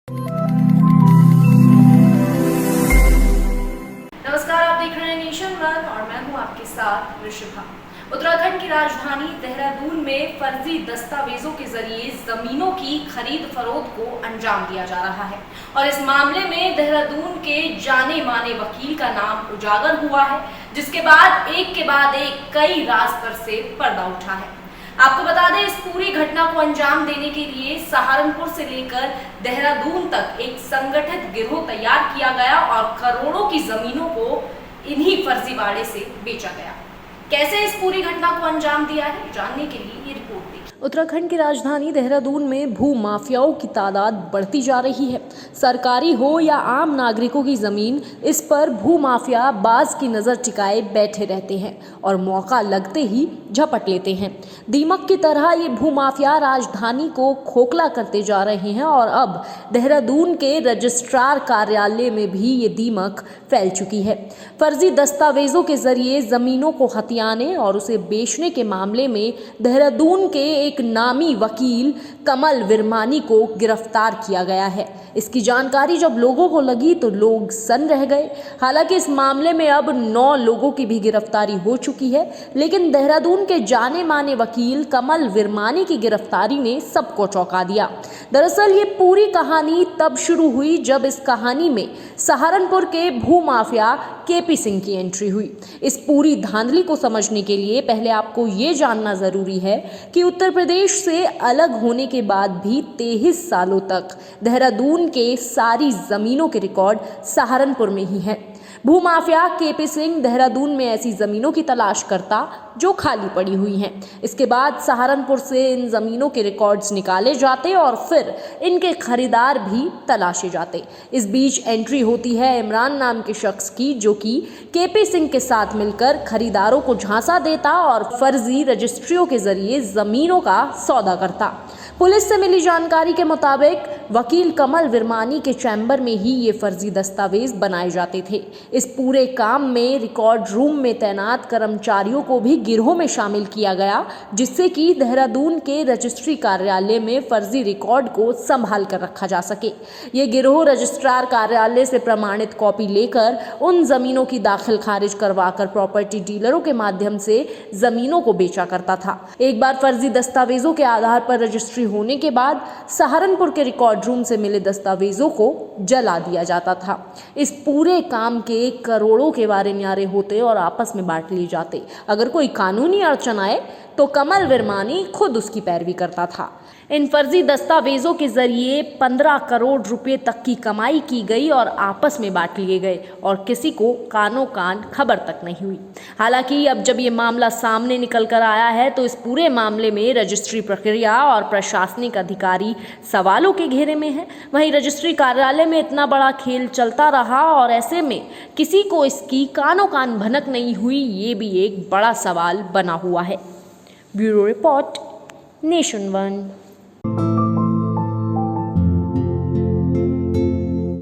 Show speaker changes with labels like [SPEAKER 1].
[SPEAKER 1] नमस्कार, आप देख रहे हैं नेशन वन और मैं हूं आपके साथ ऋषभा। उत्तराखंड की राजधानी देहरादून में फर्जी दस्तावेजों के जरिए जमीनों की खरीद फरोख्त को अंजाम दिया जा रहा है और इस मामले में देहरादून के जाने माने वकील का नाम उजागर हुआ है, जिसके बाद एक के बाद एक कई राज पर से पर्दा उठा है। आपको बता दें, इस पूरी घटना को अंजाम देने के लिए सहारनपुर से लेकर देहरादून तक एक संगठित गिरोह तैयार किया गया और करोड़ों की जमीनों को इन्हीं फर्जीवाड़े से बेचा गया। कैसे इस पूरी घटना को अंजाम दिया है, जानने के लिए ये रिपोर्ट देखिए। उत्तराखंड की राजधानी देहरादून में भू माफियाओं की तादाद बढ़ती जा रही है। सरकारी हो या आम नागरिकों की जमीन, इस पर भू माफिया बाज की नजर टिकाए बैठे रहते हैं और मौका लगते ही झपट लेते हैं। दीमक की तरह ये भू माफिया राजधानी को खोखला करते जा रहे हैं और अब देहरादून के रजिस्ट्रार कार्यालय में भी ये दीमक फैल चुकी है। फर्जी दस्तावेजों के जरिए जमीनों को हथियाने और उसे बेचने के मामले में देहरादून के एक नामी वकील कमल विरमानी को गिरफ्तार किया गया है। इसकी जानकारी जब लोगों को लगी तो लोग सन रह गए। हालांकि इस मामले में अब 9 लोगों की भी गिरफ्तारी हो चुकी है, लेकिन देहरादून के जाने माने वकील कमल विरमानी की गिरफ्तारी ने सबको चौंका दिया। दरअसल ये पूरी कहानी तब शुरू हुई जब इस कहानी में सहारनपुर के भू माफिया केपी सिंह की एंट्री हुई। इस पूरी धांधली को समझने के लिए पहले आपको ये जानना जरूरी है कि उत्तर प्रदेश से अलग होने के बाद भी 23 सालों तक देहरादून के सारी जमीनों के रिकॉर्ड सहारनपुर में ही हैं। भू माफिया केपी सिंह देहरादून में ऐसी जमीनों की तलाश करता जो खाली पड़ी हुई हैं। इसके बाद सहारनपुर से इन जमीनों के रिकॉर्ड्स निकाले जाते और फिर इनके खरीदार भी तलाशे जाते। इस बीच एंट्री होती है इमरान नाम के शख्स की, जो कि केपी सिंह के साथ मिलकर खरीदारों को झांसा देता और फर्जी रजिस्ट्रियों के जरिए जमीनों का सौदा करता। पुलिस से मिली जानकारी के मुताबिक वकील कमल विरमानी के चैम्बर में ही ये फर्जी दस्तावेज बनाए जाते थे। इस पूरे काम में रिकॉर्ड रूम में तैनात कर्मचारियों को भी गिरोह में शामिल किया गया, जिससे कि देहरादून के रजिस्ट्री कार्यालय में फर्जी रिकॉर्ड को संभाल कर रखा जा सके। ये गिरोह रजिस्ट्रार कार्यालय से प्रमाणित कॉपी लेकर उन जमीनों की दाखिल खारिज करवाकर प्रॉपर्टी डीलरों के माध्यम से जमीनों को बेचा करता था। एक बार फर्जी दस्तावेजों के आधार पर रजिस्ट्री होने के बाद सहारनपुर के रिकॉर्ड रूम से मिले दस्तावेजों को जला दिया जाता था। इस पूरे काम के करोड़ों के वारे न्यारे होते और आपस में बांट लिए जाते। अगर कोई कानूनी अड़चन आए तो कमल विरमानी खुद उसकी पैरवी करता था। इन फर्जी दस्तावेजों के जरिए 15 करोड़ रुपए तक की कमाई की गई और आपस में बांट लिए गए और किसी को कानो कान खबर तक नहीं हुई। हालांकि अब जब ये मामला सामने निकल कर आया है तो इस पूरे मामले में रजिस्ट्री प्रक्रिया और प्रशासनिक अधिकारी सवालों के घेरे में है। वहीं रजिस्ट्री कार्यालय में इतना बड़ा खेल चलता रहा और ऐसे में किसी को इसकी कानो कान भनक नहीं हुई, ये भी एक बड़ा सवाल बना हुआ है। Bureau report, nation one.